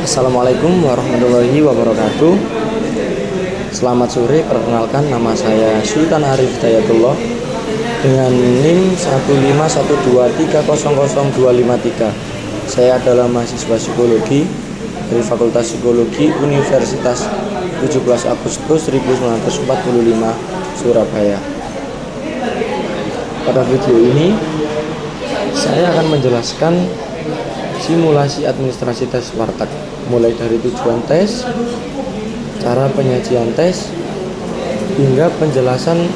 Assalamualaikum warahmatullahi wabarakatuh. Selamat sore, perkenalkan nama saya Sultan Arif Dayatullah dengan NIM 15123000253. Saya adalah mahasiswa psikologi dari Fakultas Psikologi Universitas 17 Agustus 1945 Surabaya. Pada video ini saya akan menjelaskan simulasi administrasi tes warteg, mulai dari tujuan tes, cara penyajian tes, hingga penjelasan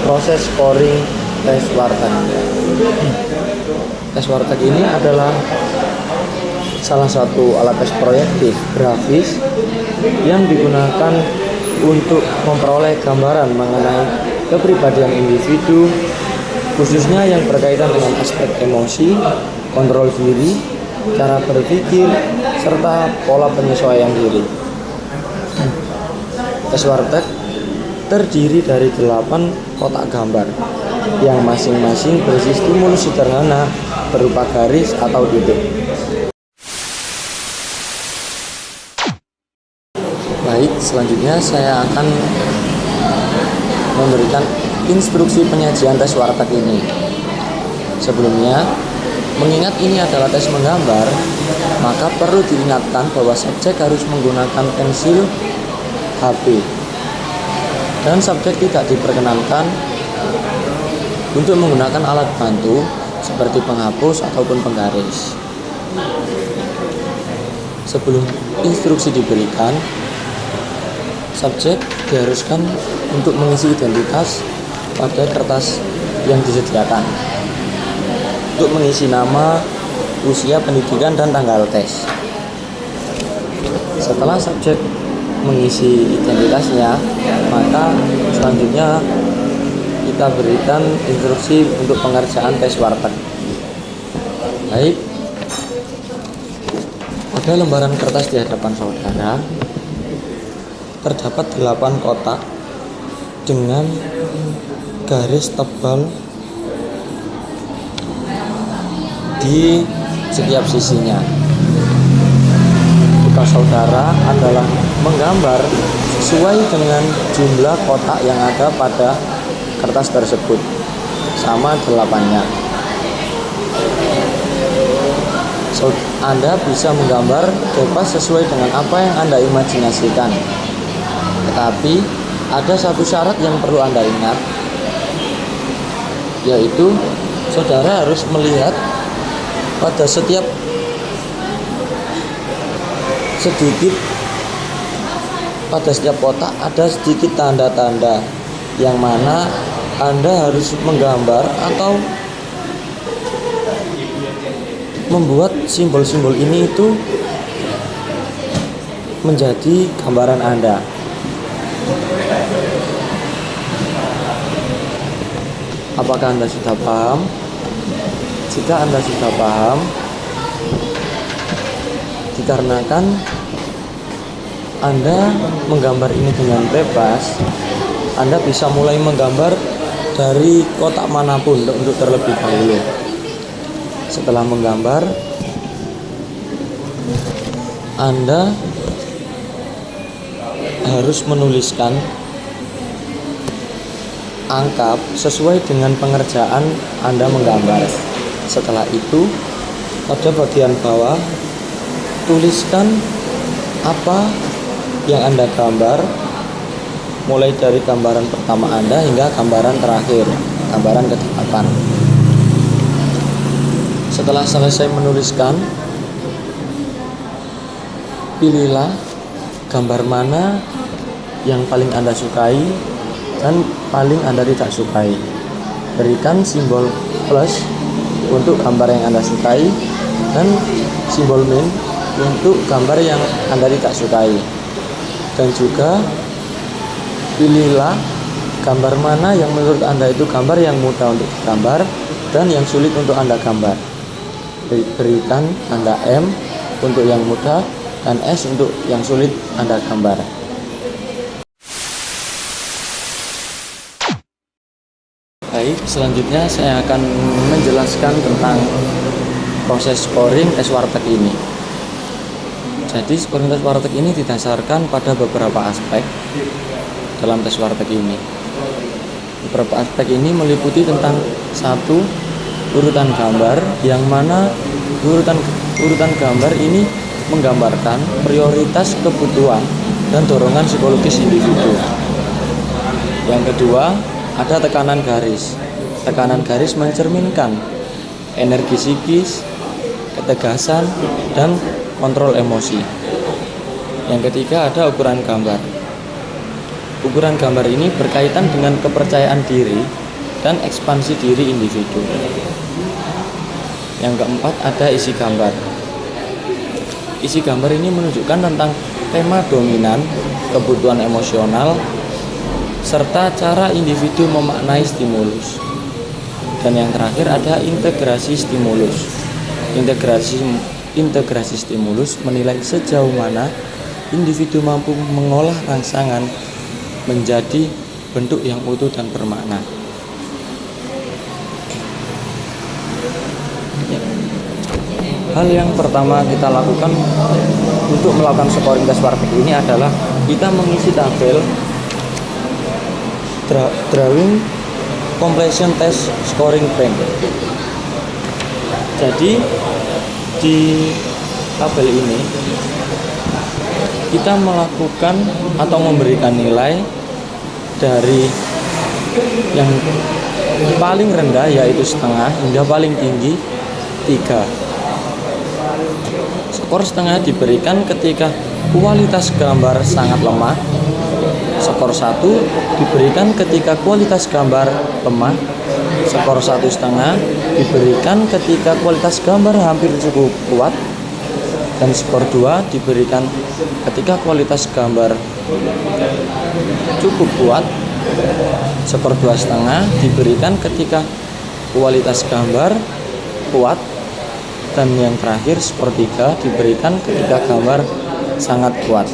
proses scoring tes warteg. Tes warteg ini adalah salah satu alat tes proyektif grafis yang digunakan untuk memperoleh gambaran mengenai kepribadian individu, khususnya yang berkaitan dengan aspek emosi, kontrol diri, cara berpikir, serta pola penyesuaian diri. Tes warteg terdiri dari 8 kotak gambar yang masing-masing berisi stimulus sederhana berupa garis atau titik. Baik, selanjutnya saya akan memberikan instruksi penyajian tes warteg ini. Sebelumnya, mengingat ini adalah tes menggambar, maka perlu diingatkan bahwa subjek harus menggunakan pensil HB dan subjek tidak diperkenankan untuk menggunakan alat bantu seperti penghapus ataupun penggaris. Sebelum instruksi diberikan, subjek diharuskan untuk mengisi identitas pada kertas yang disediakan, untuk mengisi nama, usia, pendidikan, dan tanggal tes. Setelah subjek mengisi identitasnya, maka selanjutnya kita berikan instruksi untuk pengerjaan tes warteg. Baik, pada lembaran kertas di hadapan saudara terdapat 8 kotak dengan garis tebal di setiap sisinya. Tugas saudara adalah menggambar sesuai dengan jumlah kotak yang ada pada kertas tersebut, sama 8-nya. Anda bisa menggambar bebas sesuai dengan apa yang Anda imajinasikan. Tetapi ada satu syarat yang perlu Anda ingat, yaitu saudara harus melihat pada setiap kotak ada sedikit tanda-tanda yang mana Anda harus menggambar atau membuat simbol-simbol ini itu menjadi gambaran Anda. Apakah Anda sudah paham? Jika Anda sudah paham, dikarenakan Anda menggambar ini dengan bebas, Anda bisa mulai menggambar dari kotak manapun untuk terlebih dahulu. Setelah menggambar, Anda harus menuliskan angka sesuai dengan pengerjaan Anda menggambar. Setelah itu, pada bagian bawah tuliskan apa yang Anda gambar, mulai dari gambaran pertama Anda hingga gambaran terakhir, gambaran ke-8. Setelah selesai menuliskan, pilihlah gambar mana yang paling Anda sukai dan paling Anda tidak sukai. Berikan simbol plus untuk gambar yang Anda sukai dan simbol min untuk gambar yang Anda tidak sukai. Dan juga pilihlah gambar mana yang menurut Anda itu gambar yang mudah untuk digambar dan yang sulit untuk Anda gambar. Berikan tanda M untuk yang mudah dan S untuk yang sulit Anda gambar. Baik, selanjutnya saya akan menjelaskan tentang proses scoring tes warteg ini. Jadi scoring tes warteg ini didasarkan pada beberapa aspek dalam tes warteg ini. Beberapa aspek ini meliputi tentang satu, urutan gambar, yang mana urutan gambar ini menggambarkan prioritas kebutuhan dan dorongan psikologis individu. Yang kedua, ada tekanan garis. Tekanan garis mencerminkan energi psikis, ketegasan, dan kontrol emosi. Yang ketiga, ada ukuran gambar. Ukuran gambar ini berkaitan dengan kepercayaan diri dan ekspansi diri individu. Yang keempat, ada isi gambar. Isi gambar ini menunjukkan tentang tema dominan, kebutuhan emosional, serta cara individu memaknai stimulus. Dan yang terakhir ada integrasi stimulus. Integrasi stimulus menilai sejauh mana individu mampu mengolah rangsangan menjadi bentuk yang utuh dan bermakna. Hal yang pertama kita lakukan untuk melakukan scoring tes warteg ini adalah kita mengisi tabel drawing completion test scoring bank. Jadi di tabel ini kita melakukan atau memberikan nilai dari yang paling rendah yaitu setengah hingga paling tinggi 3. Skor setengah diberikan ketika kualitas gambar sangat lemah. Skor 1 diberikan ketika kualitas gambar lemah. Skor 1,5 diberikan ketika kualitas gambar hampir cukup kuat. Dan skor 2 diberikan ketika kualitas gambar cukup kuat. Skor 2,5 diberikan ketika kualitas gambar kuat. Dan yang terakhir skor 3 diberikan ketika gambar sangat kuat.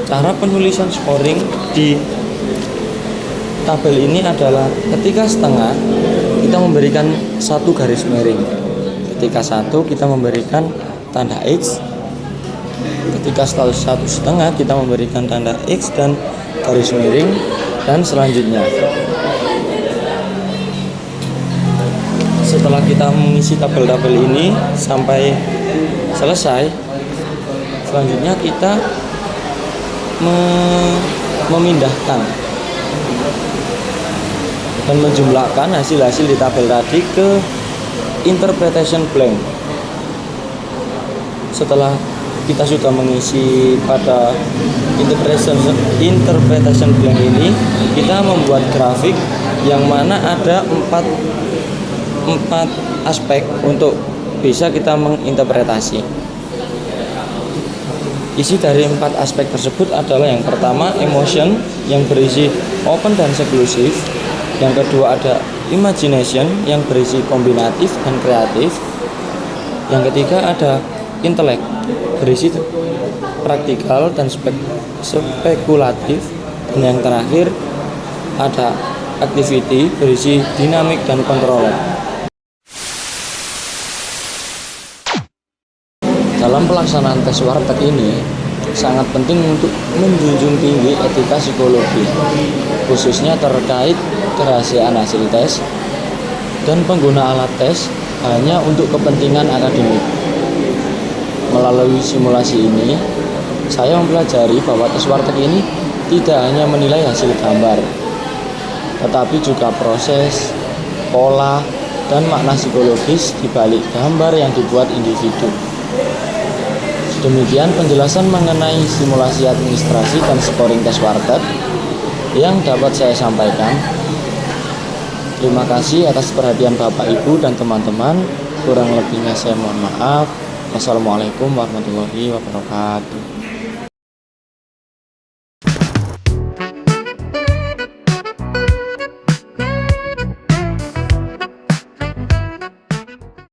Cara penulisan scoring di tabel ini adalah ketika setengah kita memberikan 1 garis miring, ketika 1 kita memberikan tanda X, ketika 1,5 kita memberikan tanda X dan garis miring, dan selanjutnya. Setelah kita mengisi tabel-tabel ini sampai selesai, selanjutnya kita memindahkan dan menjumlahkan hasil-hasil di tabel tadi ke interpretation blank. Setelah kita sudah mengisi pada interpretation blank ini, kita membuat grafik yang mana ada empat aspek untuk bisa kita menginterpretasi. Isi dari 4 aspek tersebut adalah yang pertama emotion yang berisi open dan eksklusif, yang kedua ada imagination yang berisi kombinatif dan kreatif, yang ketiga ada intellect berisi praktikal dan spekulatif, dan yang terakhir ada activity berisi dinamik dan kontroler. Dalam pelaksanaan tes warteg ini sangat penting untuk menjunjung tinggi etika psikologi, khususnya terkait kerahasiaan hasil tes dan pengguna alat tes hanya untuk kepentingan akademik. Melalui simulasi ini, saya mempelajari bahwa tes warteg ini tidak hanya menilai hasil gambar, tetapi juga proses, pola, dan makna psikologis di balik gambar yang dibuat individu. Demikian penjelasan mengenai simulasi administrasi dan scoring tes warteg yang dapat saya sampaikan. Terima kasih atas perhatian Bapak, Ibu, dan teman-teman. Kurang lebihnya saya mohon maaf. Wassalamualaikum warahmatullahi wabarakatuh.